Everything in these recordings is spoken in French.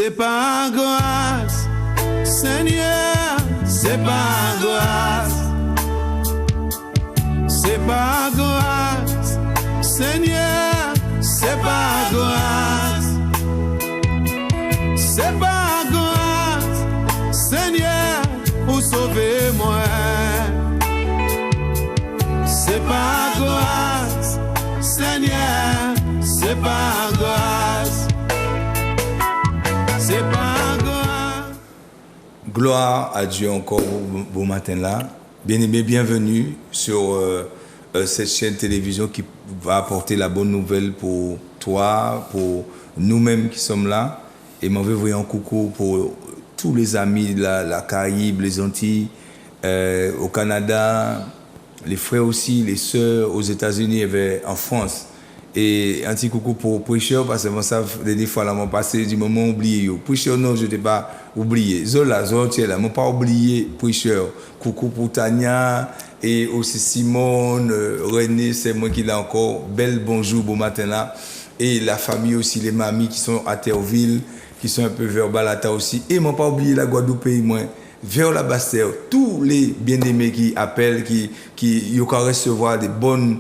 C'est pas grâce, Seigneur, c'est pas grâce. C'est pas grâce, Seigneur, c'est pas grâce. C'est pas grâce, Seigneur, pour sauver moi. C'est pas grâce, Seigneur, c'est pas grâce. C'est pas grâce. Gloire à Dieu encore beau matin là. Bien-aimés, bienvenue sur cette chaîne télévision qui va apporter la bonne nouvelle pour toi, pour nous-mêmes qui sommes là. Et m'en veux envoyer un coucou pour tous les amis de la Caraïbe, les Antilles, au Canada, les frères aussi, les sœurs aux États-Unis et en France. Et un petit coucou pour Prêcheur, parce que moi, ça, des fois, là, mon passé, du moment oublié. Prêcheur, non, je ne t'ai pas oublié. Zola, là, je n'ai pas oublié Prêcheur. Coucou pour Tania et aussi Simone, René, c'est moi qui l'ai encore. Bel bonjour, bon matin là. Et la famille aussi, les mamies qui sont à Terreville, qui sont un peu vers Balata aussi. Et je n'ai pas oublié la Guadeloupe, moi. Vers la Bastère, tous les bien-aimés qui appellent, qui ont recevoir des bonnes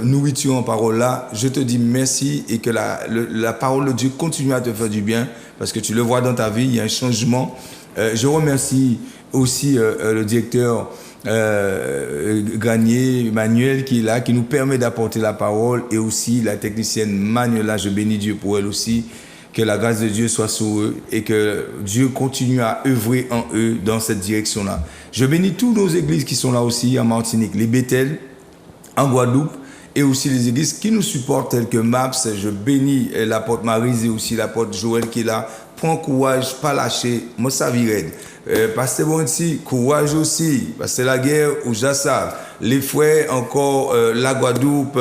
nourritures en parole là, je te dis merci et que la parole de Dieu continue à te faire du bien parce que tu le vois dans ta vie, il y a un changement. Je remercie aussi le directeur Granier, Emmanuel qui est là, qui nous permet d'apporter la parole et aussi la technicienne Manuela, je bénis Dieu pour elle aussi. Que la grâce de Dieu soit sur eux et que Dieu continue à œuvrer en eux dans cette direction-là. Je bénis toutes nos églises qui sont là aussi en Martinique, les Bethel, en Guadeloupe et aussi les églises qui nous supportent telles que MAPS. Je bénis l'apôtre Maryse et aussi l'apôtre Joël qui est là. Prends courage, pas lâcher. Moi, ça vire. Pasteur Bonti, courage aussi. Parce que la guerre où j'assaille. Les frères encore, la Guadeloupe.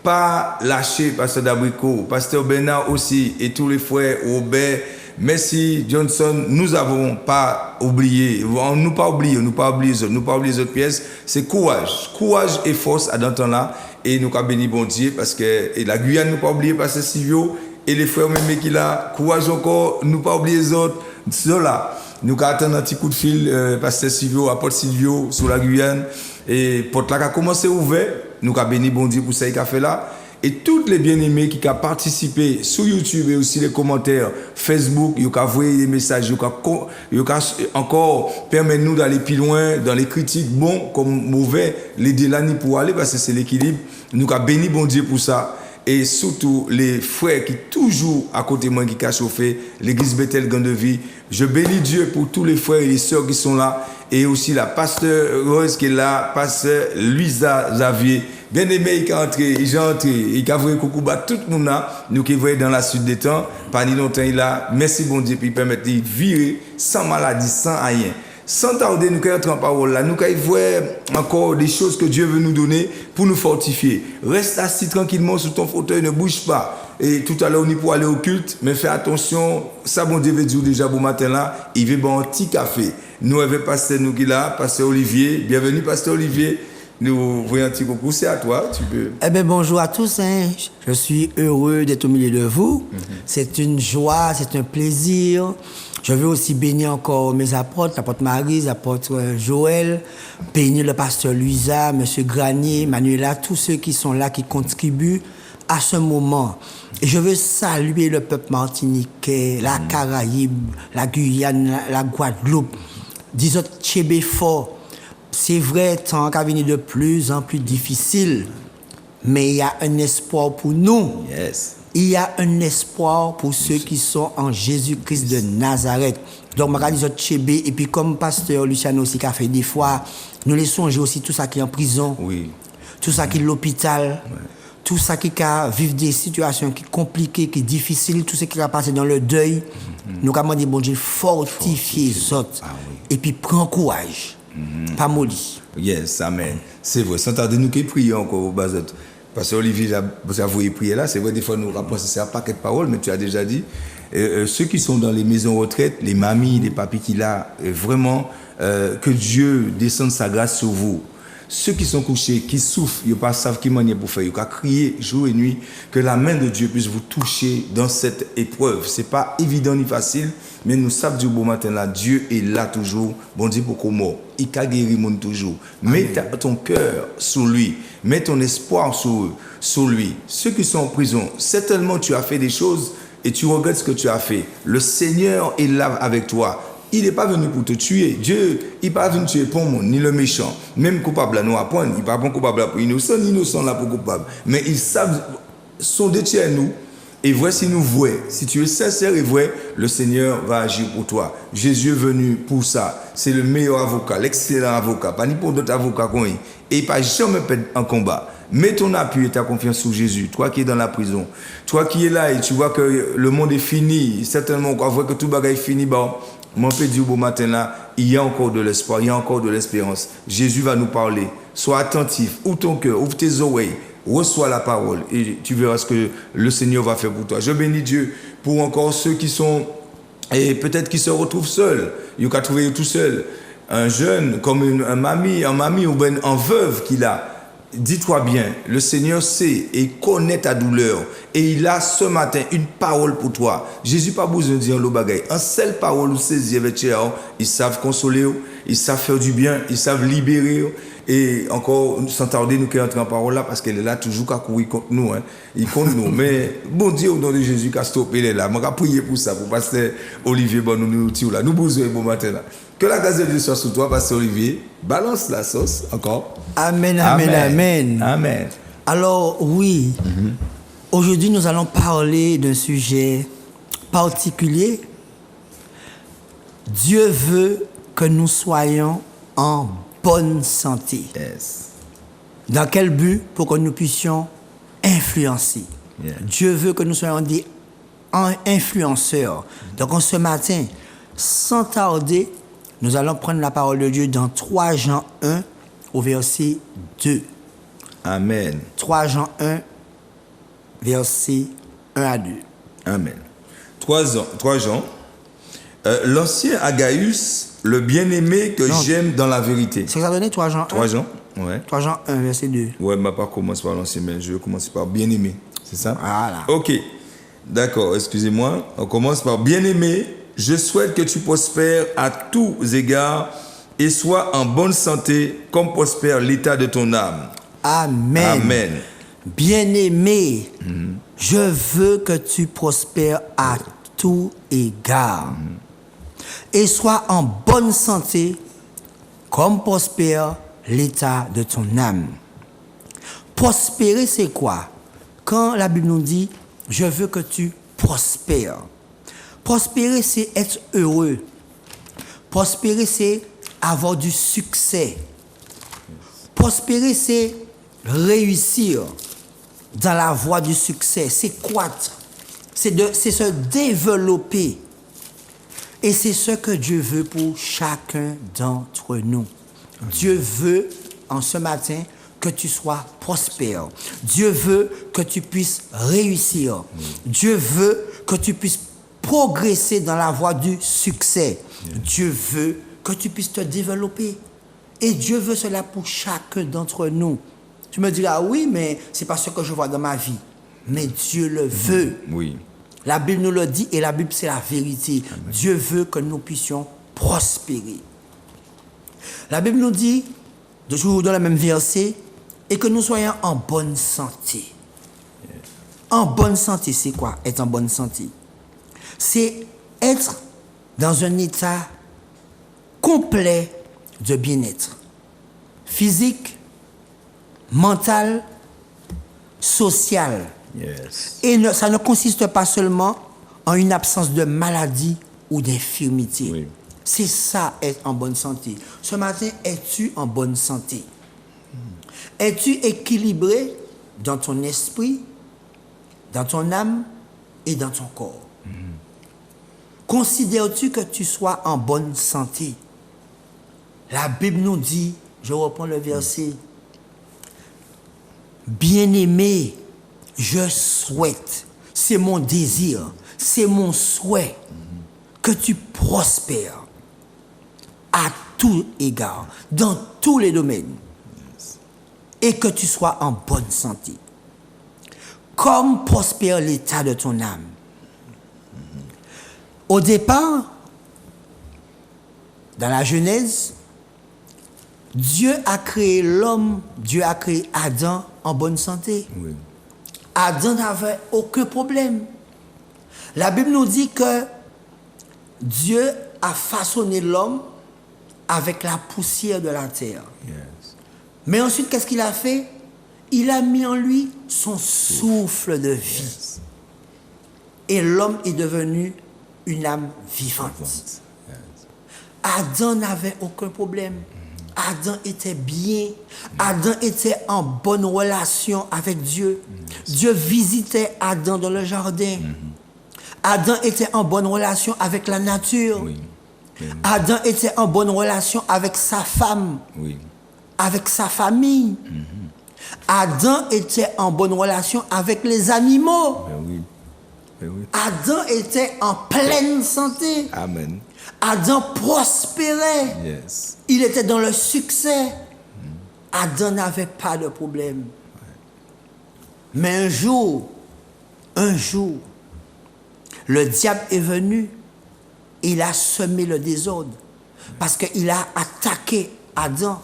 Pas lâcher, Pasteur Dabricot, Pasteur Bernard aussi, et tous les frères, Robert, merci, Johnson, nous n'avons pas oublié, nous pas oublié les autres pièces, c'est courage et force à dans temps là, et nous avons béni bon Dieu, parce que et la Guyane, nous pas oublié Pasteur Silvio, et les frères même qui là, courage encore, nous pas oublier les autres, cela. Nous avons attendu un petit coup de fil, Pasteur Silvio, apôtre Silvio, sur la Guyane, et porte là qui a commencé à ouvrir. Nous avons béni bon Dieu pour ça qu'il a fait là. Et tous les bien-aimés qui ont participé sur YouTube et aussi les commentaires Facebook, ils ont envoyé des messages, ils ont encore permis nous d'aller plus loin dans les critiques, bons comme mauvais, les délani pour aller parce que c'est l'équilibre. Nous avons béni bon Dieu pour ça. Et surtout les frères qui toujours à côté de moi qui ont chauffé, l'église Bethel Gandeville. Je bénis Dieu pour tous les frères et les sœurs qui sont là. Et aussi la pasteur Rose qui est là, pasteur Luisa Xavier. Bien aimé, il est entré, il est entré, il a envoyé coucou à tout le monde là. Nous qui voyons dans la suite des temps, pas ni longtemps il là. Merci bon Dieu, puis permettre de virer sans maladie, sans rien. Sans tarder, nous allons entrer en parole là. Nous allons voir encore des choses que Dieu veut nous donner pour nous fortifier. Reste assis tranquillement sur ton fauteuil, ne bouge pas. Et tout à l'heure, on y pour aller au culte, mais fais attention. Ça, bon Dieu veut dire déjà bon matin là, il veut boire un petit café. Nous avons pasteur nous qui là, pasteur Olivier. Bienvenue, pasteur Olivier. Nous voyons un petit coucou, c'est à toi, tu peux. Eh bien, bonjour à tous. Je suis heureux d'être au milieu de vous. C'est une joie, c'est un plaisir. Je veux aussi bénir encore mes apôtres, l'apôtre Maryse, l'apôtre Joël, bénir le pasteur Luisa, M. Granier, Manuela, tous ceux qui sont là, qui contribuent à ce moment. Et je veux saluer le peuple martiniquais, la Caraïbe, la Guyane, la Guadeloupe, disons Tchébé fort. C'est vrai, tant qu'à venir de plus en plus difficile, mais il y a un espoir pour nous. Yes. Il y a un espoir pour ceux qui sont en Jésus-Christ de Nazareth. Donc, je vais dire Tchébé, et puis comme pasteur Luciano aussi qui a fait des fois, nous les songeons aussi tout ça qui est en prison, oui. Tout ça qui est l'hôpital, tout ça qui vivent des situations qui sont compliquées, qui sont difficiles, tout ce qui va passer dans le deuil. Nous avons dit, bon Dieu, fortifier les autres. Ah, oui. Et puis, prends courage. Pas maudit. Yes, amen. C'est vrai. Sans tarder, nous qui prions encore au bas. Parce que Olivier, vous avez prié là, c'est vrai, des fois nous rapprochons, c'est un paquet de paroles, mais tu as déjà dit. Ceux qui sont dans les maisons retraites, les mamies, les papis qui là, vraiment, que Dieu descende sa grâce sur vous. Ceux qui sont couchés, qui souffrent, ils ne savent pas qui manier pour faire. Ils ont crié jour et nuit que la main de Dieu puisse vous toucher dans cette épreuve. Ce n'est pas évident ni facile, mais nous savons du bon matin là, Dieu est là toujours. Bon Dieu pour comment il a guéri mon toujours. Mets ton cœur sur lui. Mets ton espoir sur lui. Ceux qui sont en prison, certainement tu as fait des choses et tu regrettes ce que tu as fait. Le Seigneur est là avec toi. Il n'est pas venu pour te tuer. Dieu, il n'est pas venu tuer pour moi, ni le méchant. Même coupable là, nous apprendre. Il n'est pas bon coupable là pour innocent, ni innocent là pour coupable. Mais ils savent, sont détiés à nous. Et voici nous voyons. Si tu es sincère et vrai, le Seigneur va agir pour toi. Jésus est venu pour ça. C'est le meilleur avocat, l'excellent avocat. Pas ni pour d'autres avocats qu'on est. Et il ne va jamais perdre un combat. Mets ton appui et ta confiance sur Jésus. Toi qui es dans la prison. Toi qui es là et tu vois que le monde est fini. Certainement, on voit que tout bagage est fini. Bon, mon peut dire au bon matin là, il y a encore de l'espoir, il y a encore de l'espérance. Jésus va nous parler. Sois attentif. Ouvre ton cœur, ouvre tes oreilles. Reçois la parole et tu verras ce que le Seigneur va faire pour toi. Je bénis Dieu pour encore ceux qui sont, et peut-être qui se retrouvent seuls. Il y a qu'à trouver tout seul. Un jeune, comme un mamie ou bien un veuve qu'il a. Dis-toi bien, le Seigneur sait et connaît ta douleur. Et il a ce matin une parole pour toi. Jésus n'a pas besoin de dire le bagay. Un seul parole ou saisi avec toi, ils savent consoler, ils savent faire du bien, ils savent libérer. Et encore, sans tarder, nous qui entrons en parole là, parce qu'elle est là toujours qu'à courir contre nous. Hein. Il compte nous. Mais bon Dieu, au nom de Jésus, qu'à stopper, elle est là. Je vais prier pour ça, pour pasteur Olivier, bon, nous là. Nous besoin bon matin là. Que la grâce de Dieu soit sur toi, pasteur Olivier. Balance la sauce encore. Amen, amen, amen. Amen. Alors, oui, aujourd'hui, nous allons parler d'un sujet particulier. Dieu veut que nous soyons en bonne santé. Yes. Dans quel but? Pour que nous puissions influencer. Yeah. Dieu veut que nous soyons des influenceurs. Donc, ce matin, sans tarder, nous allons prendre la parole de Dieu dans 3 Jean 1 au verset 2. Amen. 3 Jean 1, verset 1 à 2. Amen. 3 Jean. L'ancien Agaius, le bien-aimé que j'aime dans la vérité. C'est que ça donnait 3 Jean 1? 3 Jean, ouais. 3 Jean 1, verset 2. Ouais, mais pas commencer par l'ancien, mais je vais commencer par bien-aimé. C'est ça? Voilà. Ok. D'accord, excusez-moi. On commence par bien-aimé. Je souhaite que tu prospères à tous égards et sois en bonne santé comme prospère l'état de ton âme. Amen. Amen. Bien-aimé, je veux que tu prospères à tous égards et sois en bonne santé comme prospère l'état de ton âme. Prospérer, c'est quoi? Quand la Bible nous dit « je veux que tu prospères », prospérer, c'est être heureux. Prospérer, c'est avoir du succès. Prospérer, c'est réussir dans la voie du succès. C'est croître. C'est se développer. Et c'est ce que Dieu veut pour chacun d'entre nous. Dieu veut, en ce matin, que tu sois prospère. Dieu veut que tu puisses réussir. Dieu veut que tu puisses progresser dans la voie du succès. Dieu veut que tu puisses te développer. Et Dieu veut cela pour chacun d'entre nous. Tu me diras, oui, mais c'est pas ce que je vois dans ma vie. Mais Dieu le veut. Oui. La Bible nous le dit et la Bible, c'est la vérité. Amen. Dieu veut que nous puissions prospérer. La Bible nous dit, toujours dans le même verset, et que nous soyons en bonne santé. En bonne santé, c'est quoi être en bonne santé? C'est être dans un état complet de bien-être. Physique, mental, social. Yes. Et ça ne consiste pas seulement en une absence de maladie ou d'infirmité. Oui. C'est ça, être en bonne santé. Ce matin, es-tu en bonne santé? Es-tu équilibré dans ton esprit, dans ton âme et dans ton corps? Considères-tu que tu sois en bonne santé? La Bible nous dit, je reprends le verset, bien-aimé, je souhaite, c'est mon désir, c'est mon souhait que tu prospères à tout égard, dans tous les domaines. et que tu sois en bonne santé. Comme prospère l'état de ton âme. Au départ, dans la Genèse, Dieu a créé l'homme, Dieu a créé Adam en bonne santé. Oui. Adam n'avait aucun problème. La Bible nous dit que Dieu a façonné l'homme avec la poussière de la terre. Yes. Mais ensuite, qu'est-ce qu'il a fait? Il a mis en lui son souffle de vie. Yes. Et l'homme est devenu une âme vivante. Yes. Adam n'avait aucun problème. Adam était bien. Adam était en bonne relation avec Dieu. Dieu visitait Adam dans le jardin. Adam était en bonne relation avec la nature. Oui. Adam était en bonne relation avec sa femme, Oui. avec sa famille. Adam était en bonne relation avec les animaux. Ben oui. Ben oui. Adam était en pleine santé. Amen. Adam prospérait. Yes. Il était dans le succès. Adam n'avait pas de problème. Mais un jour, le diable est venu. Il a semé le désordre. Parce qu'il a attaqué Adam.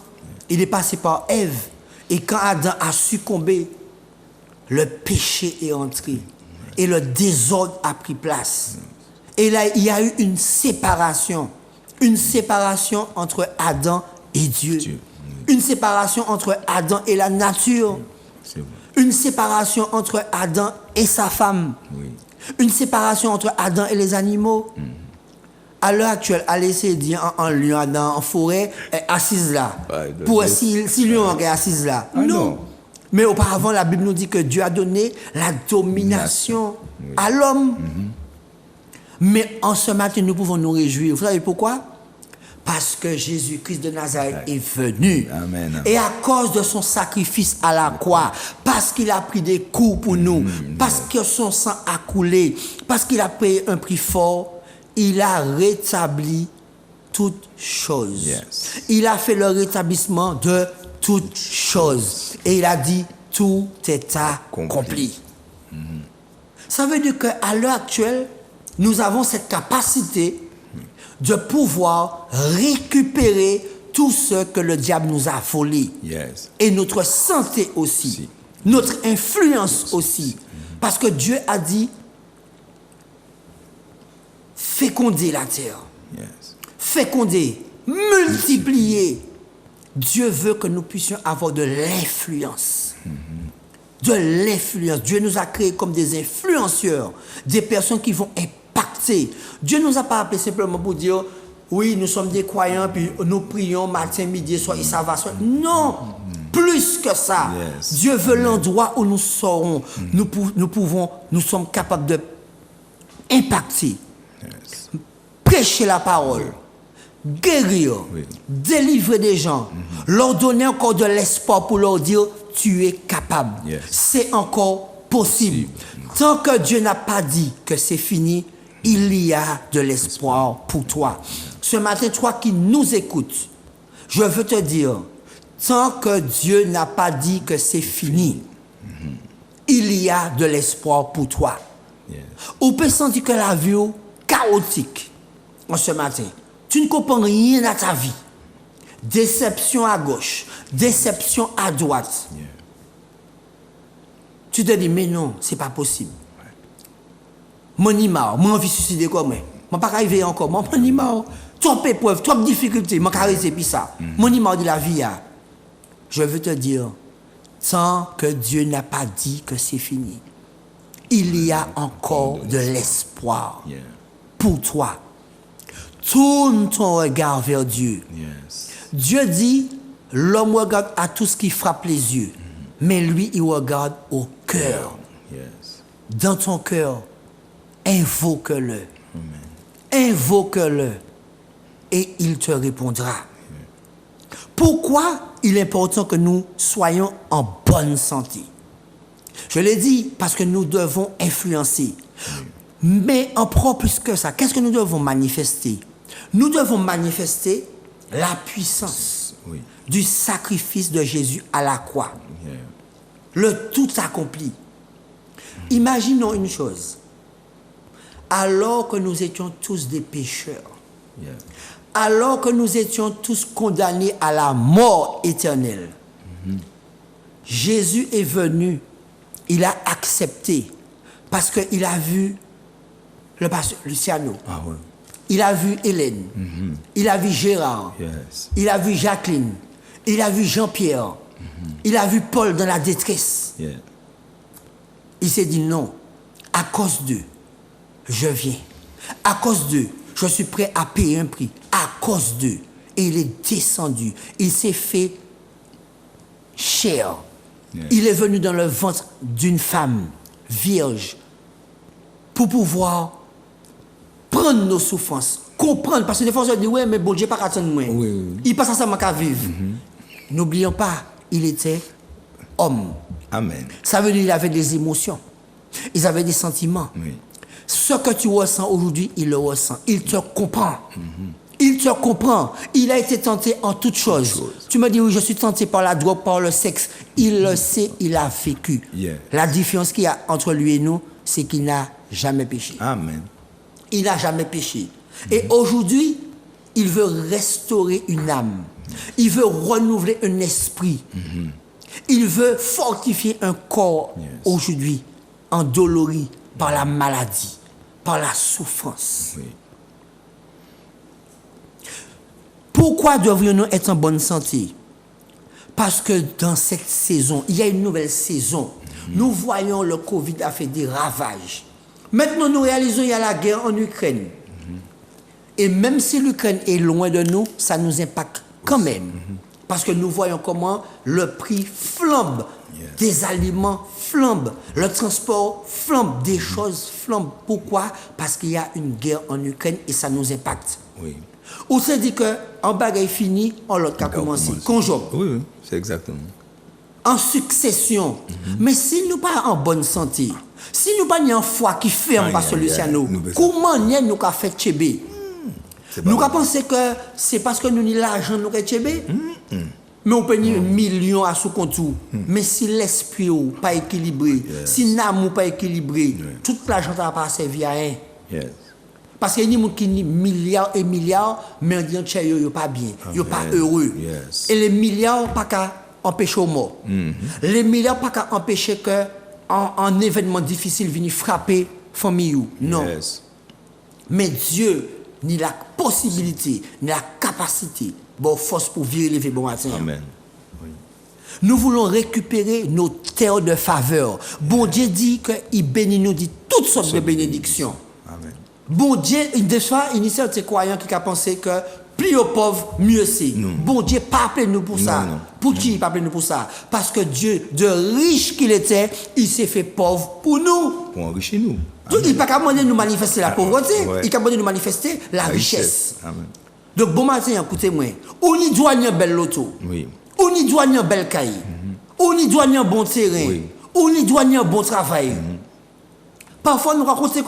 Il est passé par Ève. Et quand Adam a succombé, le péché est entré. Et le désordre a pris place. Et là, il y a eu une séparation. Une séparation entre Adam et Dieu. Une séparation entre Adam et la nature. C'est vrai. Une séparation entre Adam et sa femme. Oui. Une séparation entre Adam et les animaux. À l'heure actuelle, allez essayer de dire en lion, en forêt, assise là. Ouais, Pour si lion est assise là. Ah, non. Mais auparavant, la Bible nous dit que Dieu a donné la domination à l'homme. Mais en ce matin, nous pouvons nous réjouir. Vous savez pourquoi? Parce que Jésus-Christ de Nazareth est venu. Amen. Et à cause de son sacrifice à la croix, parce qu'il a pris des coups pour nous, parce que son sang a coulé, parce qu'il a payé un prix fort, il a rétabli toutes choses. Yes. Il a fait le rétablissement de toutes choses. Et il a dit, tout est accompli. Ça veut dire qu'à l'heure actuelle, nous avons cette capacité de pouvoir récupérer tout ce que le diable nous a volé. Yes. Et notre santé aussi. Si. Notre influence aussi. Parce que Dieu a dit, féconder la terre. Yes. Féconder, multiplier. Dieu veut que nous puissions avoir de l'influence. De l'influence. Dieu nous a créés comme des influenceurs, des personnes qui vont impacter. Dieu ne nous a pas appelés simplement pour dire, oui, nous sommes des croyants, puis nous prions matin, midi, soir, et ça va. Non, plus que ça. Yes. Dieu veut l'endroit où nous serons. Nous sommes capables de impacter, Yes. prêcher la parole, guérir, délivrer des gens, leur donner encore de l'espoir pour leur dire, tu es capable. Yes. C'est encore possible. Tant que Dieu n'a pas dit que c'est fini, il y a de l'espoir pour toi. Ce matin, toi qui nous écoutes, je veux te dire, tant que Dieu n'a pas dit que c'est fini, il y a de l'espoir pour toi. Yes. On peut sentir que la vie est chaotique en ce matin. Tu ne comprends rien à ta vie. Déception à gauche, déception à droite. Yeah. Tu te dis, mais non, c'est pas possible. Mon marre, moi envie de suicider comme moi. Je ne pas arriver encore. Mon marre. Trop d'épreuves, trop de difficultés. Je ne arrêter puis ça. Mon marre de la vie. Je veux te dire, tant que Dieu n'a pas dit que c'est fini, il y a encore de l'espoir Yeah. pour toi. Tourne ton regard vers Dieu. Yes. Dieu dit, l'homme regarde à tout ce qui frappe les yeux, mais lui, il regarde au cœur. Yes. Dans ton cœur, invoque-le. Invoque-le et il te répondra. Pourquoi il est important que nous soyons en bonne santé? Je l'ai dit, parce que nous devons influencer. Mais en prend plus que ça. Qu'est-ce que nous devons manifester? Nous devons manifester la puissance. Oui. du sacrifice de Jésus à la croix. Yeah. Le tout accompli. Imaginons une chose. Alors que nous étions tous des pécheurs, Yeah. alors que nous étions tous condamnés à la mort éternelle, Jésus est venu, il a accepté, parce qu'il a vu le pasteur Luciano, Ah ouais. il a vu Hélène, il a vu Gérard, Yes. il a vu Jacqueline, il a vu Jean-Pierre, il a vu Paul dans la détresse. Yeah. Il s'est dit non, à cause d'eux, je viens. À cause d'eux, je suis prêt à payer un prix. À cause d'eux. Et il est descendu. Il s'est fait chair. Yeah. Il est venu dans le ventre d'une femme vierge pour pouvoir prendre nos souffrances, comprendre. Parce que des fois, on se dit, ouais, mais bon Dieu, pas attendre moi. Oui, oui. Il passe ensemble qu'à vivre. N'oublions pas, il était homme. Amen. Ça veut dire qu'il avait des émotions. Il avait des sentiments. Oui. Ce que tu ressens aujourd'hui, il le ressent. Il te comprend. Il te comprend. Il a été tenté en toutes choses. Tu me dis, oui, je suis tenté par la drogue, par le sexe. Il le sait, il a vécu. Yeah. La différence qu'il y a entre lui et nous, c'est qu'il n'a jamais péché. Amen. Il n'a jamais péché. Et aujourd'hui, il veut restaurer une âme. Il veut renouveler un esprit. Il veut fortifier un corps Yes. aujourd'hui endolori par la maladie, par la souffrance. Oui. Pourquoi devrions-nous être en bonne santé? Parce que dans cette saison, il y a une nouvelle saison. Nous voyons le Covid a fait des ravages. Maintenant, nous réalisons qu'il y a la guerre en Ukraine. Et même si l'Ukraine est loin de nous, ça nous impacte quand même. Parce que nous voyons comment le prix flambe, des aliments flambent, le transport flambe, des choses flambent. Pourquoi? Parce qu'il y a une guerre en Ukraine et ça nous impacte. Oui. Ou se dit que en bagaille fini, on l'autre a commencé. Conjoint. Oui, oui, c'est exactement. En succession. Mais si nous pas en bonne santé, si nous pas en foi qui ferme Aïe, par ce aïe, Luciano, aïe, nous besoin. comment nous avons fait tchébé? Nous avons pensé que c'est parce que nous avons l'argent nous avons tchébé. Mais on peut dire millions à sous compte. Mais si l'esprit n'est pas équilibré, si l'amour n'est pas équilibré, tout l'argent n'a pas servi à rien. Yes. Parce qu'il y a des gens qui ont milliards et milliards, mais ils ne sont pas bien, ils ne sont pas heureux. Yes. Et les milliards pas qu'à empêcher au mort. Les milliards pas qu'à empêcher que un événement difficile vienne frapper famille. Non. Yes. Mais Dieu ni la possibilité, ni la capacité, bon force pour virer les bon matin. Amen. Nous voulons récupérer nos terres de faveur. Bon Dieu dit qu'il bénit nous dit toutes sortes de bénédictions. Amen. Bon Dieu, des fois, il y a certains croyants qui ont pensé que plus aux pauvres, mieux c'est. Bon Dieu, pas appelé nous pour ça. Non. Pour qui il pas appelé nous pour ça? Parce que Dieu, de riche qu'il était, il s'est fait pauvre pour nous. Pour enrichir nous. Donc, il n'a pas qu'à demander de nous manifester la pauvreté, Ouais. il a demander de nous manifester la richesse. Amen. Donc, bon matin, écoutez-moi. On y doit une belle loto. Oui. On y doit une belle caille. On y doit un bon terrain. Oui. On y doit un bon travail. Parfois, nous racontons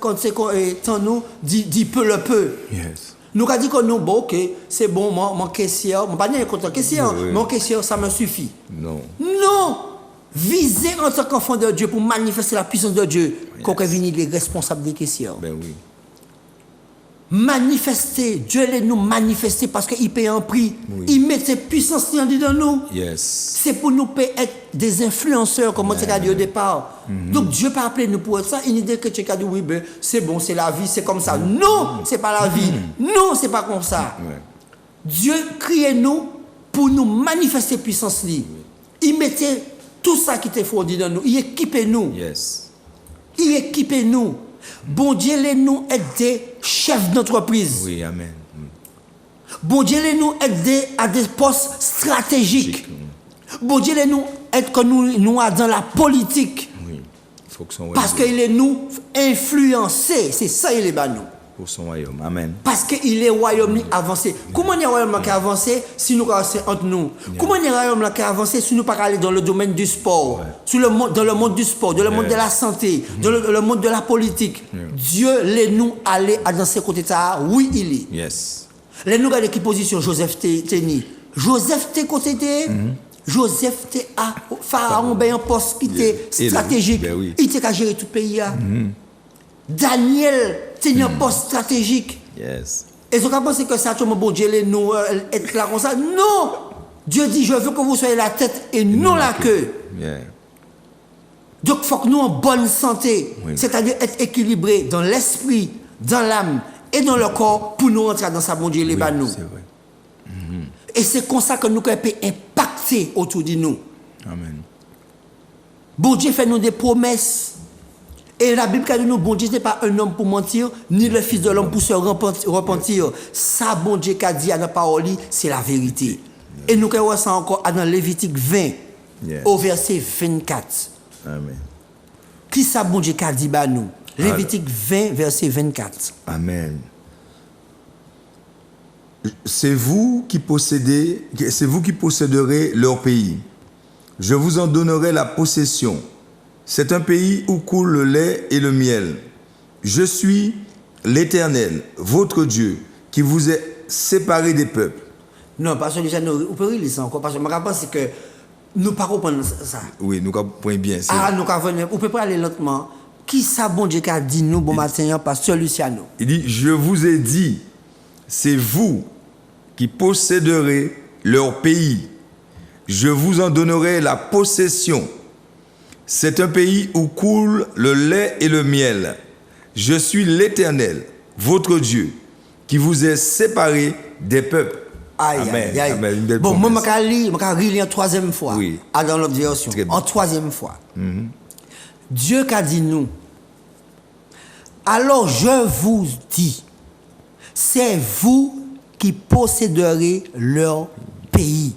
quand c'est nous, dit peu le peu. Yes. Nous avons dit que nous, bon, ok, c'est bon, mon caissière, mon panier est content caissière, Oui, oui. mon caissière, ça me suffit. Non. Non! Viser en tant qu'enfant de Dieu pour manifester la puissance de Dieu, qu'on venir les responsables des caissières. Ben oui. Manifester, Dieu les nous manifester parce qu'il paye un prix. Oui. Il met ses puissances en dedans nous. Yes. C'est pour nous être des influenceurs, comme on s'est dit au départ. Donc Dieu n'a pas appelé nous pour ça. Il nous dit que tu as dit, oui, ben, c'est bon, c'est la vie, c'est comme ça. Non, c'est pas la vie. Non, c'est pas comme ça. Ouais. Dieu criait nous pour nous manifester puissance libre. Il mettait tout ça qui était fourni dans nous. Il équipait nous. Yes. Il équipait nous. Bon Dieu, les nous être des chefs d'entreprise. Oui, amen. Bon Dieu, les nous aider à des postes stratégiques. Bon Dieu, les nous être que nous dans la politique. Oui. Il faut que son Parce qu'il est nous influencé. C'est ça, il est bas nous. pour son royaume. Amen. Parce qu'il est royaume avancé. Comment est royaume qui a avancé si nous restons entre nous? Comment est royaume qui a avancé si nous ne pas aller dans le domaine du sport, dans le monde du sport, dans le monde de la santé, dans le monde de la politique? Dieu les nous aller dans ces côtés là. Oui, il est. Yes. Les nous regardons qui position Joseph Teni. Joseph te côté. Joseph te a Pharaon ben un poste qui était Et stratégique. ben oui. Il te a géré tout le pays. Daniel tenait un poste stratégique. Yes. Et vous pensez que ça, tout le monde, bon Dieu, nous, être là comme ça. Non! Dieu dit, je veux que vous soyez la tête et non la queue. Yeah. Donc, il faut que nous en bonne santé, Oui. c'est-à-dire être équilibré dans l'esprit, dans l'âme et dans le corps pour nous rentrer dans sa bon Dieu, les bas nous. C'est vrai. Et c'est comme ça que nous pouvons impacter autour de nous. Amen. Bon Dieu fait nous des promesses. Et la Bible dit nous, bon Dieu n'est pas un homme pour mentir, ni le fils de l'homme pour se repentir. Ça, bon Dieu qui a dit à la parole, c'est la vérité. Et nous voyons ça encore dans Lévitique 20, Yes. au verset 24. Amen. Qui ça, bon Dieu qui a dit à nous? Lévitique 20, verset 24. Amen. C'est vous qui posséderez leur pays. Je vous en donnerai la possession. C'est un pays où coule le lait et le miel. Je suis l'Éternel, votre Dieu, qui vous est séparé des peuples. Non, parce que déjà, vous pouvez lire ça encore, parce que je pense que nous ne pouvons pas comprendre ça. Oui, nous comprenons bien. C'est- Ah, nous ne pouvons pas aller lentement. Qui ça, bon Dieu qui a dit nous, bon matin, pasteur Luciano? Il dit, je vous ai dit, c'est vous qui posséderez leur pays. Je vous en donnerai la possession. C'est un pays où coule le lait et le miel. Je suis l'Éternel, votre Dieu, qui vous est séparé des peuples. Aïe, Amen. aïe, aïe. Amen. Une belle Bon, moi, promesse. je vais lire une troisième fois. Oui. Dans l'autre version. Très bien. En troisième fois. Dieu qu'a dit nous. Alors je vous dis, c'est vous qui posséderez leur pays.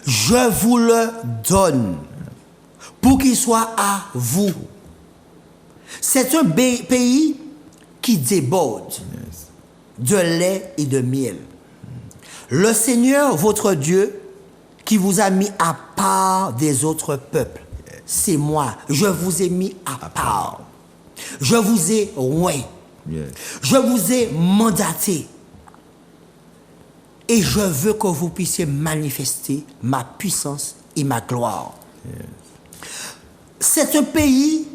Je vous le donne pour qu'il soit à vous. C'est un pays qui déborde de lait et de miel. Le Seigneur, votre Dieu, qui vous a mis à part des autres peuples, c'est moi. Je vous ai mis à part. Je vous ai oint. Yes. Je vous ai mandaté. Et je veux que vous puissiez manifester ma puissance et ma gloire. C'est un pays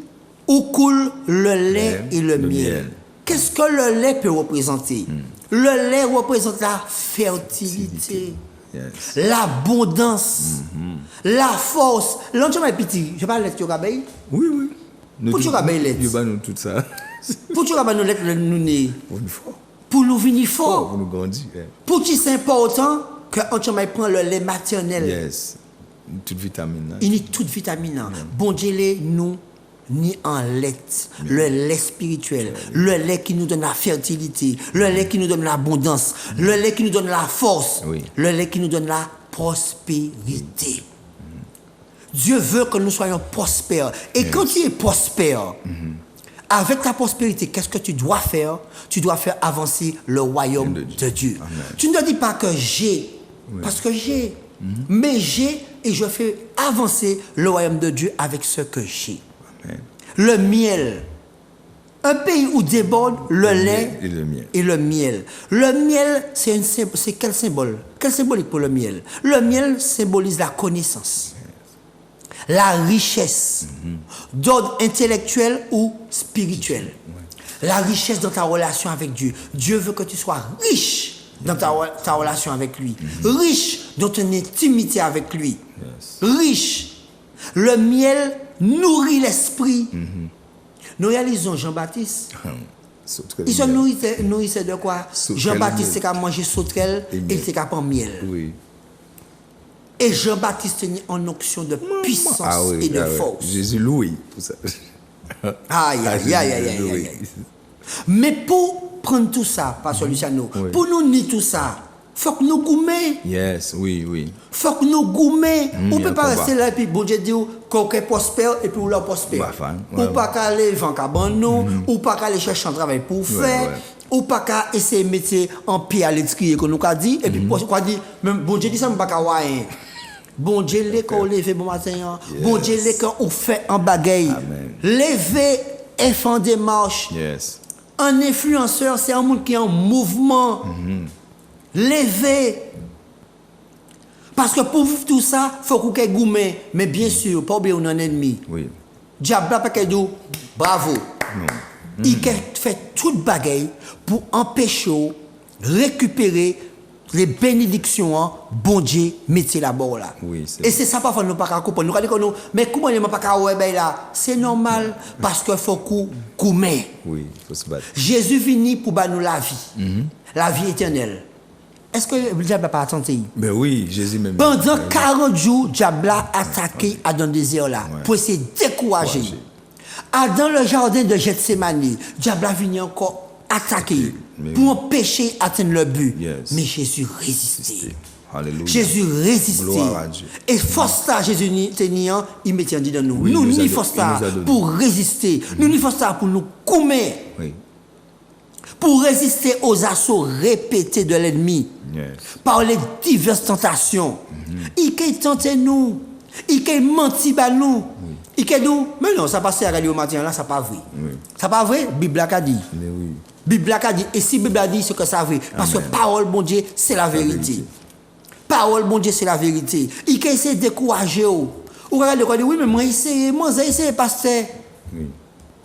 où coule le lait et le miel. Qu'est-ce que le lait peut représenter? Le lait représente la fertilité, Yes. l'abondance, la force. L'enjeu est petit. Je parle de l'être. Oui, oui. Nous Pour tout- tu rabais l'aide. nous nous tout ça. Pour tu nous lettre nous né. Pour nous fort. Pour nous venir Pour fort. nous grandir. Pour qui c'est important que on prend le lait maternel. Yes. Toute vitamine. Là. Il y a toute vitamine. Bon Dieu, nous ni en lait, le lait spirituel, le lait qui nous donne la fertilité, le lait qui nous donne l'abondance, le lait qui nous donne la force, Oui. le lait qui nous donne la prospérité. Dieu veut que nous soyons prospères. Et quand tu es prospère, avec ta prospérité, qu'est-ce que tu dois faire? Tu dois faire avancer le royaume de Dieu. Amen. Tu ne dis pas que j'ai, parce que j'ai, mais j'ai et je fais avancer le royaume de Dieu avec ce que j'ai. Amen. Le miel. Un pays où déborde le lait et le miel. et le miel. Le miel, c'est quel symbole? Quel symbolique pour le miel? Le miel symbolise la connaissance, la richesse d'ordre intellectuel ou spirituel. La richesse dans ta relation avec Dieu. Dieu veut que tu sois riche dans ta relation avec lui. Riche dans ton intimité avec lui. Riche. Le miel nourrit l'esprit. Nous réalisons Jean-Baptiste. Il se nourrissait de quoi? Sauterelle Jean-Baptiste, miel. c'est qu'à manger sauterelle Et et miel. c'est qu'à prendre miel. Oui. Et Jean-Baptiste tenait en onction de puissance Ah oui. et de ah oui. force. Jésus loué pour ça. Aïe, Ah, aïe, Jésus aïe, aïe, aïe, loué. aïe, aïe. Mais pour prendre tout ça, Pasteur Luciano, Oui. pour nous nier tout ça, faut que nous goumer. Yes, oui, oui. Faut que nous goumer. On il y peut a pas un rester là et puis bon Dieu dit qu'on est prospère et puis on est prospère. Bah, fan, Ou ouais. pas qu'à aller vendre cabane nous, ou pas qu'à aller chercher un travail pour faire, ouais. ou pas qu'à essayer de mettre en pied à l'étrier qu'on nous a dit et puis quoi dit même bon Dieu dit ça me pas qu'à rien. Bon Dieu les quand on lève bon matin, bon Dieu les quand on fait en bagaille. Amen. Lever et faire en démarche. Yes. Un influenceur, c'est un monde qui est en mouvement. Lever. Parce que pour vivre tout ça, il faut qu'on ait gourmet. Mais bien sûr, pas oublier on a un ennemi. Oui. Diable n'a pas qu'à dire bravo. Non. Il fait toute bagaille pour empêcher, récupérer les bénédictions, hein, bon Dieu, mettez là-bas là. Oui, c'est et c'est ça parfois nous pas comprendre. Nous disons mais comment il pas qu'à ouais ben là, c'est normal parce qu'il faut qu'on gourmet. Oui, il faut se battre. Jésus venu pour nous la vie. La vie éternelle. Est-ce que le diable n'a pas attendu? Ben oui, Jésus même. Pendant 40 jours, le diable a attaqué Adam le désert là, pour essayer de décourager. Dans le jardin de Gethsemane, le diable a venu encore attaquer pour empêcher d'atteindre le but. Yes. Mais Jésus résistait. Alléluia. Jésus résistait. Gloire à Dieu. Et force là, Jésus tenait, il mettait dans nous. Oui, nous, il nous a ni force là donné. pour résister. Nous, ni force là pour nous coumer. Oui. Pour résister aux assauts répétés de l'ennemi. Yes. Par les diverses tentations. Il a tenté nous. Il a menti à nous. Il a dit, mais non, ça passe à la radio matin, là, ça pas vrai. Ça pas vrai, Bible a dit. Mais oui. Bible a dit. Et si Bible a dit, c'est que ça vrai. Parce que parole, bon Dieu, c'est la vérité. Parole, bon Dieu, c'est la vérité. Il a essayé de décourager. Ou regardez quoi, oui, mais moi, j'ai essayé, pasteur. Oui.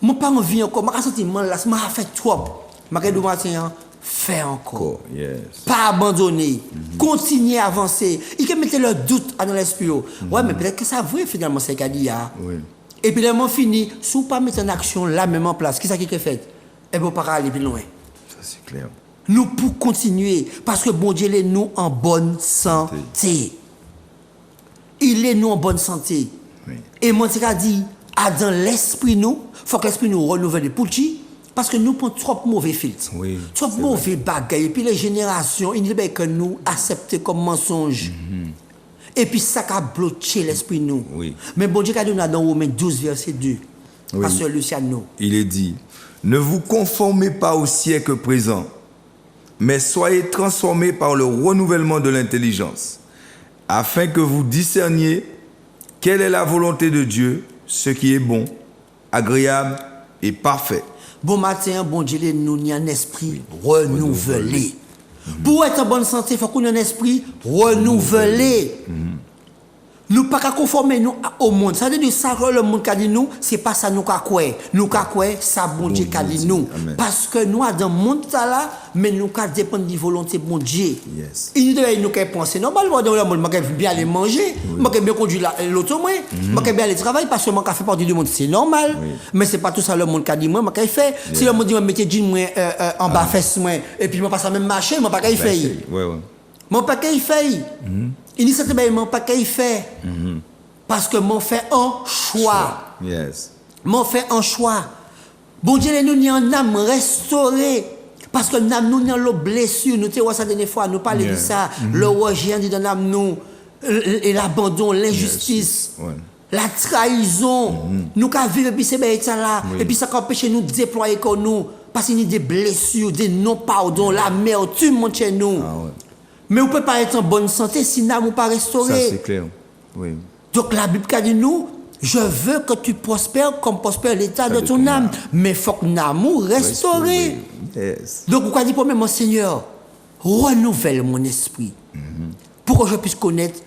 Moi, pas envie encore. Je senti mal là, ça m'a fait trop. Je vais dire matin, fais encore. Yes. Pas abandonner. Continuer à avancer. Il peut mettre le doute dans l'esprit. Ouais, mais peut-être que ça vrai finalement, c'est qu'il dit. Oui. Et puis, le moment fini, si vous ne pas mettre en action la même en place, qu'est-ce qui est fait? Et vous ne pas aller plus loin. Ça, c'est clair. Nous pour continuer, parce que bon Dieu est nous en bonne santé. Il est nous en bonne santé. Oui. Et moi, je dis, dans l'esprit nous, il faut que l'esprit nous renouvelle pour qui? Parce que nous prenons trop mauvais filtres. Oui, trop mauvais bagages. Et puis les générations, ils disent que nous acceptons comme mensonge. Et puis ça a bloqué l'esprit nous. Oui. Mais bon Dieu a dit dans Romains 12, verset 2. Oui. Pasteur Luciano. Il est dit, ne vous conformez pas au siècle présent, mais soyez transformés par le renouvellement de l'intelligence, afin que vous discerniez quelle est la volonté de Dieu, ce qui est bon, agréable et parfait. Bon matin, bon Dieu, nous avons un esprit renouvelé. Pour être en bonne santé, il faut qu'on ait un esprit renouvelé. Nous ne pouvons pas conformer nous au monde. Ça veut dire que ça que le monde a dit nous, ce n'est pas ça nous avons quoi. Nous avons quoi, ça bon Dieu a dit nous. Amen. Parce que nous dans le monde là, mais nous dépendons de la volonté de bon Dieu. Yes. Il nous devait penser. Normalement, dans le monde, je vais bien aller manger, je vais bien conduire l'auto, je vais bien aller travailler parce que je fais partie du monde. C'est normal. Mais ce n'est pas tout ça le monde qui a dit moi, je vais faire. Si le monde dit, je mets jean en bas fesse, et puis je passe à même marché, je ne vais pas faire. Ouais. Mon paquet il fait. Il dit ça mon paquet il fait. Parce que mon fait un choix. Yes. Mon fait un choix. Bon Dieu nous ni en âme restaurée. Parce que nous avons nos blessures. Nous avons ça dernière fois, nous parlons de ça. Le rejet dit dans l'âme nous. Et l'abandon, l'injustice. Yes. Ouais. La trahison. Nous avons vécu et puis c'est ça là. Et puis ça empêche nous de déployer comme nous. Parce qu'il y a des blessures, des non-pardons, l'amertume monte chez nous. Ah ouais. Mais on ne peut pas être en bonne santé si nous pas restauré. Ça, c'est clair. Oui. Donc la Bible dit nous, je veux que tu prospères comme prospère l'état de ton âme. Mais il faut que l'amour restauré. Yes. Donc on dit pour moi, mon Seigneur, renouvelle mon esprit. Pour que je puisse connaître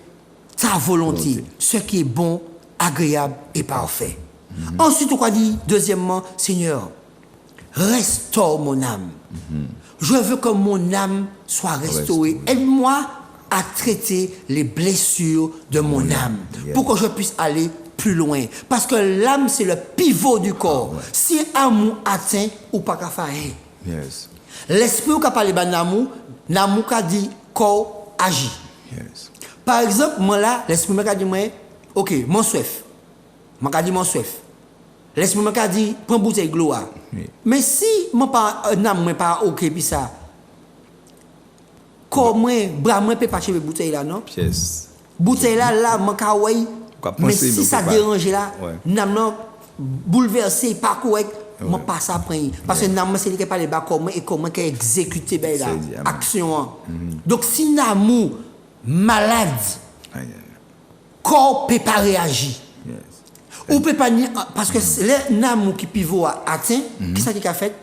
ta volonté, ce qui est bon, agréable et parfait. Ensuite, on dit, deuxièmement, Seigneur, restaure mon âme. Je veux que mon âme soit restaurée. Aide-moi à traiter les blessures de mon âme pour que je puisse aller plus loin. Parce que l'âme, c'est le pivot du corps. Si l'amour atteint, ou pas qu'à faire. Yes. L'esprit qui parle de l'amour, l'amour qui dit corps agit. Yes. Par exemple, moi là, l'esprit m'a dit, ok, mon soif. M'a dit mon soif. L'esprit m'a dit, prends bouteille gloire. Mais si mon pas n'am pas ok puis ça. Comment bras moi peut pas chercher bouteille là non? Yes. Bouteille là mon ka ouais. Mais si ça dérange là, n'am non bouleversé pas correct, moi pas ça prendre parce que n'am c'est qui parler bas comment et comment qu'à exécuter ben là action. Donc si n'amour malade corps peut pas réagir. Ou peut pas parce que l'amour qui pivot a atteint, qu'est-ce qu'il a fait?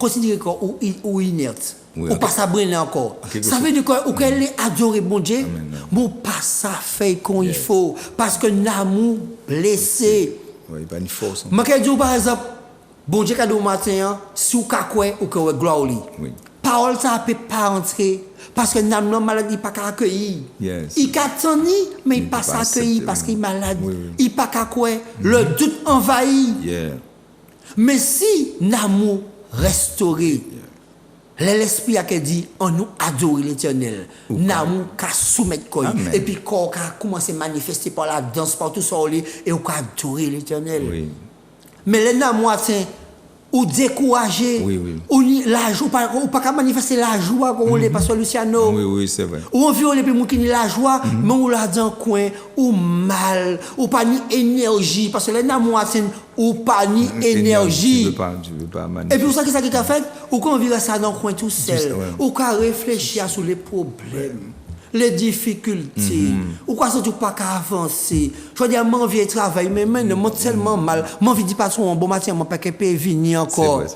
considéré comme ou inerte. Oui, Ou ok. pas ça brûler encore. Quelque Ça chose. veut dire ou qu'elle est adorée, bon Dieu. Amen, amen. Bon, pas ça fait comme il faut. Parce que l'amour blessé. Oui, pas une force. Je vais dire par exemple, bon Dieu, quand au matin, si vous avez ou que vous gloire au lit. Oui. Parole, ça ne peut pas entrer. Parce que l'âme malade, il ne peut pas accueillir. Yes. Il peut attendre, mais il ne Il peut peut pas pas accueillir accepter, parce oui. qu'il est malade. Oui, oui. Il ne peut pas accueillir. Le doute envahit. Yeah. Mais si l'amour restauré, l'esprit a dit, on nous adore l'éternel. L'amour qui soumettre quoi. Amen. Et puis quand on a commencé à manifester par la danse, par tout ça, et on a adoré l'éternel. Oui. Mais l'amour atteint, ou découragé, Oui, oui. ou ni la joie, ou pas manifester la joie qu'on est, parce que Luciano. Oui, oui, c'est vrai. Ou on vit les gens qui ont la joie, mais on l'a dans le coin, ou mal, ou pas ni énergie, parce que les amours atteint, ou pas ni énergie. Tu veux pas Et manifester. puis, pour ça, qu'est-ce qu'il a fait? Ou qu'on vit ça dans le coin tout seul, ouais. ou qu'on réfléchir sur les problèmes, les difficultés, ou qu'on ne pas qu'à avancer. Je veux dire, mon vieux travail, mais maintenant, tellement mal. Mon vie dit pas son bon matin, mon paquet peut venir encore. C'est vrai,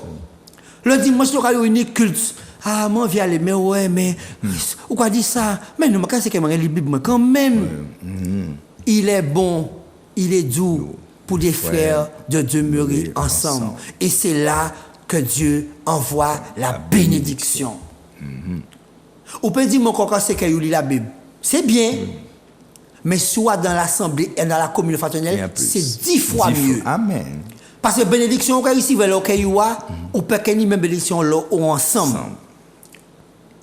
c'est vrai. Le dimanche, il y a une culte. Ah, mon vieux aller, mais ouais, mais. Ou quoi dit ça? Mais non, c'est que je lis la Bible, quand même. Il est bon, il est doux pour des frères de demeurer ensemble. Et c'est là que Dieu envoie la bénédiction. Ou peut dire, mon coco, c'est qu'il lit la Bible. C'est bien. Mais soit dans l'assemblée et dans la commune Il y a fraternelle, plus. c'est 10 fois mieux. Amen. Parce que bénédiction, quand ici, là, ou peut qu'il y ait même bénédiction là, ou ensemble.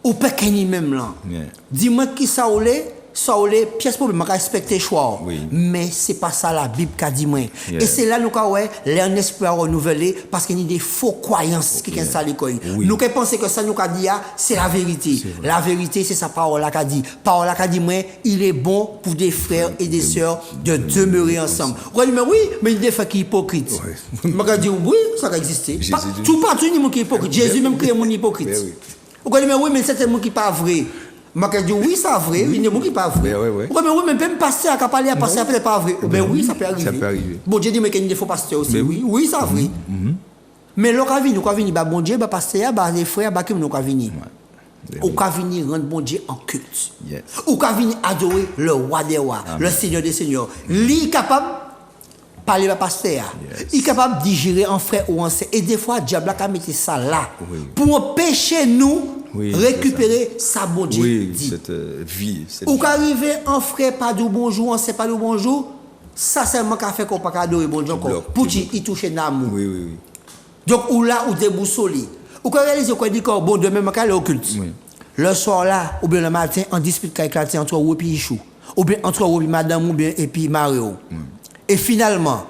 Ou peut qu'il y ait même là. Yeah. Dis-moi qui ça ou les pièces problème, je respecte les choix. Oui. Mais ce n'est pas ça la Bible qui a dit. Moi. Yeah. Et c'est là nous avons l'esprit à renouveler parce qu'il y a des faux croyances qui sont installées. Oui. Nous pensons que ça nous a dit, c'est la vérité. La vérité, c'est sa parole qui a dit. Parole qui a dit, moi, il est bon pour des frères et des sœurs de demeurer ensemble. Vous allez dire, mais oui, mais il y a des frères qui sont hypocrites. Je vais dire, oui, ça a existé. Jésus dit- Tout partout, il y a des gens qui sont hypocrites. Jésus même crée un hypocrite. Mais oui. Vous allez dire, mais oui, mais c'est un mot qui n'est pas vrai. Je dis oui, c'est vrai, il y a des gens qui ne sont pas vrai. Oui. Mais oui, mais même pasteur qui a parlé à pasteur, c'est pas vrai. Mais oui, ça peut arriver. Ça peut arriver. Bon Dieu dit, mais qu'il y a des faux pasteurs aussi. Mais Oui, c'est vrai. Mais là, quand nous venons, bon Dieu, pasteur, les frères, qui nous venir. Ou quand venir rendre bon Dieu en culte. Yes. Ou quand venir adorer le roi des rois, le Seigneur des seigneurs. Lui capable de parler à pasteur. Yes. Il est capable de digérer en frère ou en sœur. Et des fois, le diable a mis ça là. Oui. Pour empêcher nous Oui, récupérer sa bon Dieu. Oui, dit. cette vie. Cette Ou vie. qu'arriver en frère pas de bonjour, on sait pas de bonjour, ça seulement qu'a fait qu'on pas adorer bon Dieu encore. bloques, Pour tu qu'il il touche l'amour. Oui, oui, oui. Donc ou là ou déboussolé. Ou quand réaliser qu'on dit que bon demain on aller au culte. Oui. Le soir là ou bien le matin en dispute qui a éclaté entre vous et Ichou. Ou bien entre vous et madame ou bien et puis Mario. Et finalement,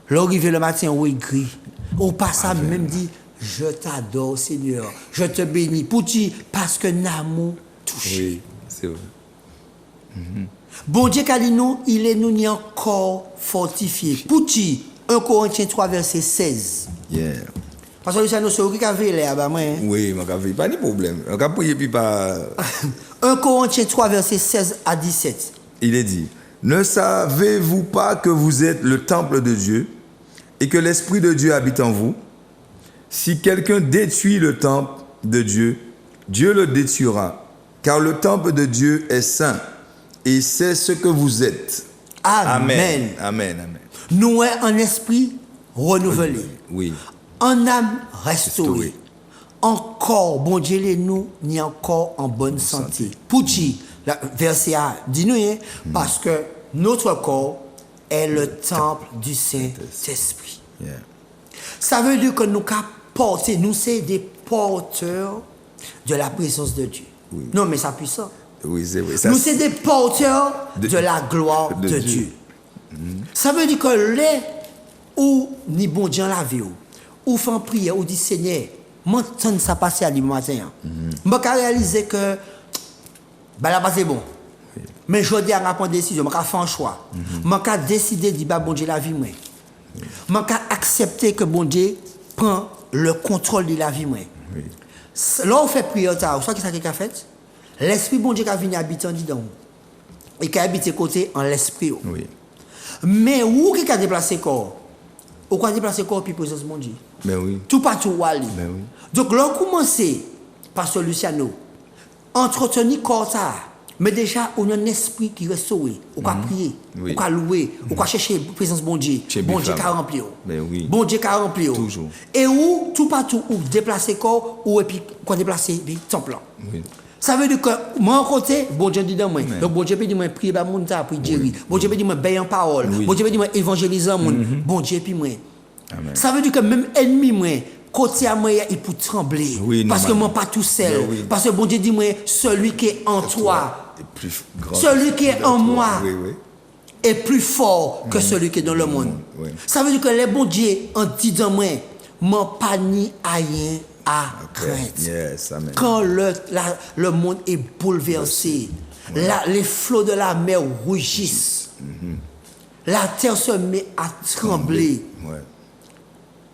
l'arrivée le matin ou écrit, ou pas ça même dit je t'adore Seigneur, je te bénis pour dire parce que l'amour touche. Oui, c'est vrai. Bon Dieu qu'a dit nous, il est nous ni encore fortifié. Pour dire 1 Corinthiens 3 verset 16. Yeah. Parce que nous sommes qui avait là moi. Oui, je n'ai pas de problème. Je n'ai prier puis pas. 1 Corinthiens 3 verset 16 à 17. Il est dit, ne savez-vous pas que vous êtes le temple de Dieu et que l'Esprit de Dieu habite en vous? Si quelqu'un détruit le temple de Dieu, Dieu le détruira, car le temple de Dieu est saint et c'est ce que vous êtes. Amen. Amen. Amen. Nous sommes en esprit renouvelé. Oui. En âme restaurée. Restaurée. Encore, bon Dieu, les nous, ni encore en bonne santé. Pour dire, verset A, dis-nous, hein, parce que notre corps est le temple du Saint-Esprit. Yeah. Ça veut dire que nous porter, nous sommes des porteurs de la présence de Dieu. Non, mais ça puissant. Oui, c'est vrai. Nous sommes des porteurs de la gloire de de Dieu. Dieu. Ça veut dire que les ou ni bon Dieu la vie ou fait prière ou dit Seigneur, m'entendre ça passer à lui matin. Je réaliser que bah là c'est bon. Mais je dis à prendre décision, je faire un choix. Je décider de dire bon Dieu la vie moi. Je accepter que bon Dieu prend le contrôle de la vie moi. Là on fait prière tard, soit qui ça qui a fait? L'esprit bon Dieu qui a venu habiter dedans. Et qui a habité côté en l'esprit. Oui. Mais où qui a déplacé corps? Ou quoi déplacer corps puis présence mon Dieu. Ben oui. Tout partout où aller. Ben oui. Donc, là, commencer, Pasteur Luciano, entretenir corps ça, mais déjà, on a un esprit qui reste sauvé. On va prier, Oui. on va louer, on va chercher la présence de bon Dieu. Chez Bon Bifam. Dieu qui a rempli. Ben oui. Bon Dieu qui a rempli. Toujours. Et où, tout partout, où déplacer corps, ou et puis, quoi déplacer, puis, temple. Oui. Ça veut dire que moi, côté, bon Dieu dit dans moi. Donc, bon Dieu peut dire, moi, prier par mon temps, puis Jerry. Bon Dieu peut dire, moi, bailler en parole. Oui. Bon Dieu peut dire, moi, évangéliser mon. Bon Dieu, puis moi. Amen. Ça veut dire que même ennemi, moi, côté à moi, il peut trembler. Oui, parce que normal. moi, pas tout seul. Ben oui. Parce que bon Dieu dit, moi, celui qui est en toi, Et plus grand. celui qui est en moi, Oui, oui. est plus fort que celui qui est dans le monde. Oui. Ça veut dire que les bons dieux, en disant moi, m'en pas ni rien à craindre. Yes, amen. Quand le monde est bouleversé, les flots de la mer rougissent, la terre se met à trembler, Ouais.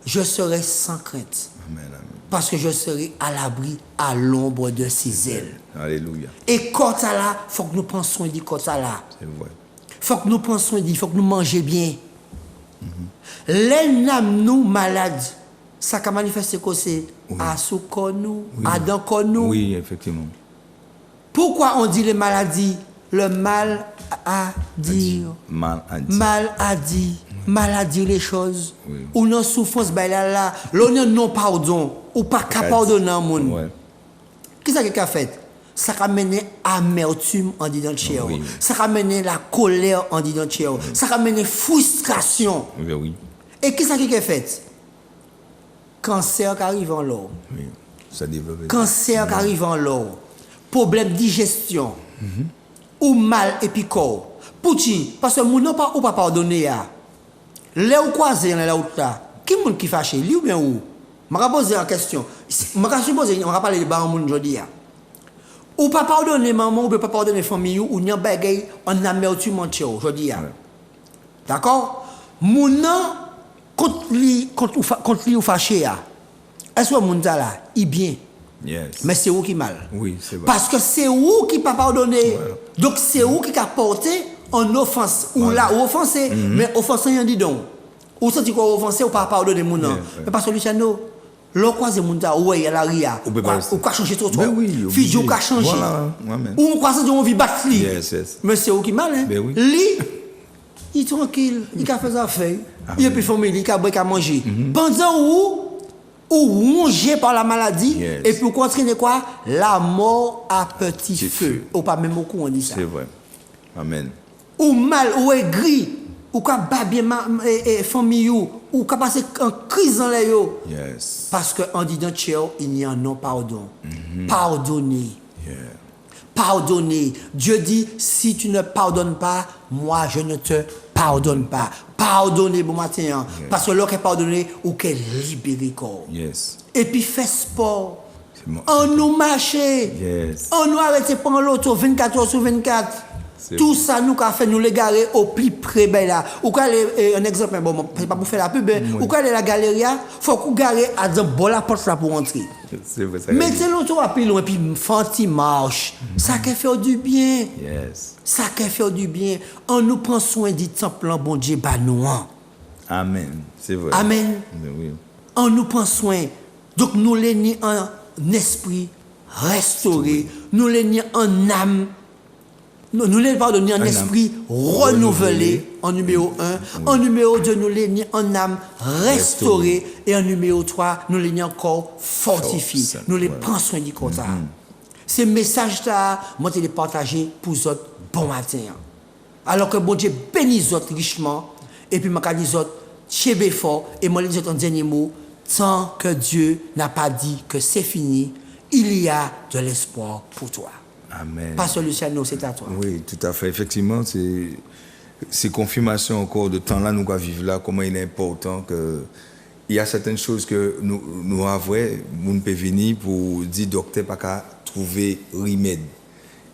je serai sans crainte, Amen, amen. parce que je serai à l'abri, à l'ombre de ses ailes. Alléluia. Et quand ça là, il faut que nous pensions dit quand ça là. C'est vrai. Faut que nous pensions dit, il faut que nous mangions bien. Les nam nous malades, ça a manifesté que c'est à sous nous, à dans nous. Oui, effectivement. Pourquoi on dit les maladies? Le mal à dire. Mal à dire. Mal à dire. Mal à dire les choses. Oui. Ou non souffrance, ben là, l'on non pardon. Ou pas qu'à pardonner un monde. Ouais. Qu'est-ce qu'il a fait? Ça a mené amertume en disant le chien. Oui. Ça a mené la colère en disant le chien. Ça a mené frustration. Oui, oui. Et qu'est-ce qu'il a fait? Cancer qui arrive en l'eau. Oui. Ça développe. Cancer qui arrive en l'eau. Problème de digestion. Ou mal et puis corps. Pourquoi? Parce que mon n'a pas ou pas pardonné. Là où croisé dans la route là. Qui est qui fâché? Lui ou bien où? Je vais poser une question. Je vais supposer, on va parler de baron moun aujourd'hui. Ou pas pardonner maman, ou pas pardonner famille, ou n'y a bagay en amertume en tchèo, aujourd'hui. D'accord? Moun nan, contre lui ou fâché, est-ce que moun ta là, il bien? Yes. Mais c'est où qui mal? Oui, c'est vrai. Parce que c'est où qui pas pardonné. Donc c'est où qui a porté en offense. Ou là, ou offensé. Mais offensé, il dit donc. Ou senti quoi offensé ou pas pardonner mon nom. Mais parce que Luciano, l'on croise mon ta, ouais, il y a la ria. Ou quoi changer trop trop. Ben oui, Fille, ou quoi changer. Voilà, moi-même. Ou on croise on vit battre li. Yes, yes. Mais c'est où qui mal, hein? Ben oui. Li, il est tranquille. Il a fait sa feuille. Il a plus famille, il a boire, il a manger. Pendant où ou rongé par la maladie, Yes. et pour entraîner quoi? La mort à petit feu. Ou pas même au coup on dit ça. C'est vrai. Amen. Ou mal, ou aigri, ou qu'à babyer famille, ou qu'à passer en crise dans les yo. Yes. Parce qu'en disant tchèo, il n'y a non pardon. Pardonnez. Yeah. Pardonnez. Dieu dit, si tu ne pardonnes pas, moi je ne te pardonne pas. Pardonnez, bon matin. Hein. Parce que l'autre est pardonné, ou qu'est libéré corps. Yes. Et puis fait sport. Bon. On nous marcher. Yes. On nous arrêter pendant l'auto 24 heures sur 24. Tout ça nous a fait nous les garer au plus près ben là. Ou quand un exemple bon c'est pas pour faire la pub ou quand la galerie faut qu'on garer à dans bon la porte là pour entrer. C'est vrai ça. Mettez l'auto à plus loin puis fanti marche. Ça qui fait du bien. Yes. Ça qui fait du bien. On nous prend soin du temple bon Dieu ba nous. Amen. C'est vrai. Amen. Oui. On nous prend soin. Donc nous les ni en esprit restauré, nous les ni en âme. Nous les pardonner en esprit renouvelé en numéro 1. En numéro 2, nous les ni en âme restaurée. Et en numéro 3, nous les ni encore fortifiés. Nous les prenons soin du côté. Ces messages-là, moi, je les partager pour vous autres bon matin. Alors que bon Dieu bénit les autres richement. Et puis, je dis les autres, chez fort. Et moi, je dis en dernier mot, tant que Dieu n'a pas dit que c'est fini, il y a de l'espoir pour toi. Amen. Pasteur Luciano, c'est à toi. Oui, tout à fait. Effectivement, c'est confirmation encore de temps là, nous allons vivre là, comment il est important que il y a certaines choses que nous avons, nous pouvons venir pour dire docteur pas qu'à trouver remède.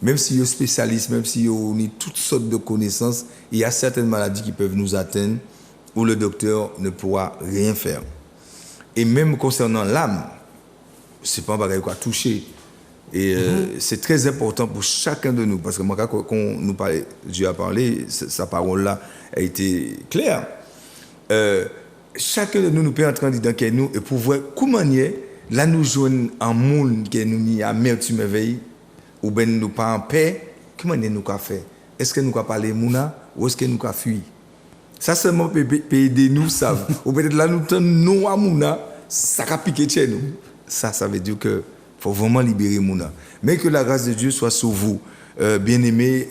Même si vous êtes spécialiste, même si vous avez toutes sortes de connaissances, il y a certaines maladies qui peuvent nous atteindre où le docteur ne pourra rien faire. Et même concernant l'âme, c'est pas un bagage qu'on toucher. Et c'est très important pour chacun de nous, parce que moi, quand nous parlait, Dieu a parlé, sa parole-là a été claire. chacun de nous peut entrer dans quel nous et pour voir comment là nous jouons un monde qui nous ni amertume veille ou ben nous pas en paix, comment nous qu'a fait? Est-ce que nous qu'a parler mouna ou est-ce que nous qu'a fui? Ça seulement peut aider nous ça. Ou peut-être là nous non à mouna, ça qu'a piqué chez nous. Ça veut dire que faut vraiment libérer mouna. Mais que la grâce de Dieu soit sur vous. Bien-aimés,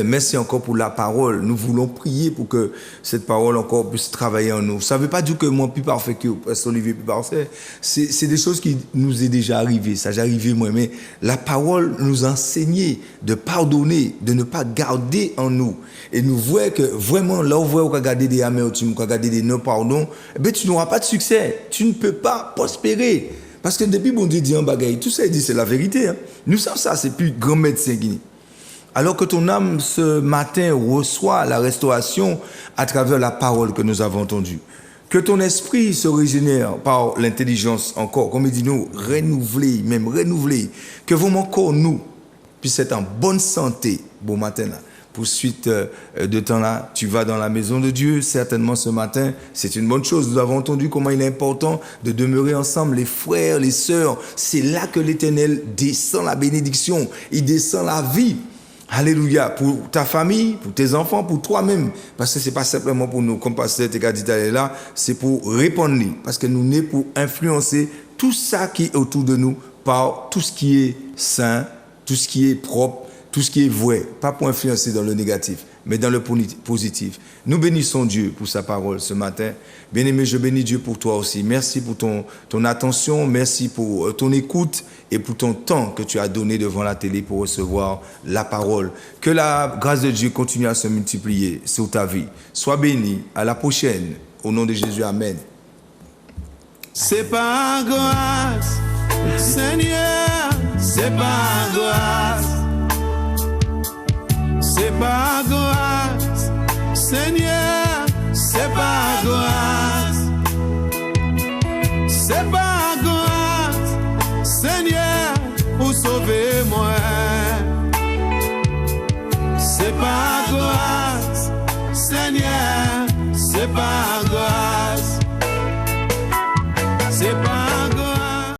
merci encore pour la parole. Nous voulons prier pour que cette parole encore puisse travailler en nous. Ça ne veut pas dire que moi plus parfait que Pasteur Olivier plus parfait. C'est des choses qui nous est déjà arrivé. Ça j'ai arrivé moi. Mais la parole nous a enseigné de pardonner, de ne pas garder en nous. Et nous voyons que vraiment là où on va garder des amertumes, on va garder des non-pardons, eh tu n'auras pas de succès. Tu ne peux pas prospérer. Parce que depuis bon Dieu dit en bagaille, tout ça il dit c'est la vérité. Hein. Nous savons ça, c'est plus grand médecin qui. Alors que ton âme ce matin reçoit la restauration à travers la parole que nous avons entendue. Que ton esprit se régénère par l'intelligence encore, comme il dit nous, renouveler, même renouveler. Que vraiment encore nous puissions être en bonne santé, bon matin là. Pour suite de temps là, tu vas dans la maison de Dieu, certainement ce matin, c'est une bonne chose. Nous avons entendu comment il est important de demeurer ensemble, les frères, les sœurs. C'est là que l'Éternel descend la bénédiction, il descend la vie. Alléluia, pour ta famille, pour tes enfants, pour toi-même. Parce que ce n'est pas simplement pour nous, comme Pasteur Teka dit là, c'est pour répondre. Parce que nous sommes pour influencer tout ça qui est autour de nous par tout ce qui est saint, tout ce qui est propre, tout ce qui est vrai. Pas pour influencer dans le négatif, mais dans le positif. Nous bénissons Dieu pour sa parole ce matin. Bien-aimé, je bénis Dieu pour toi aussi. Merci pour ton attention, merci pour ton écoute et pour ton temps que tu as donné devant la télé pour recevoir la parole. Que la grâce de Dieu continue à se multiplier sur ta vie. Sois béni. À la prochaine. Au nom de Jésus, Amen. C'est pas grâce, Seigneur, c'est pas grâce. C'est pas grâce, Seigneur, c'est pas grâce. C'est pas grâce, Seigneur, pour sauver moi.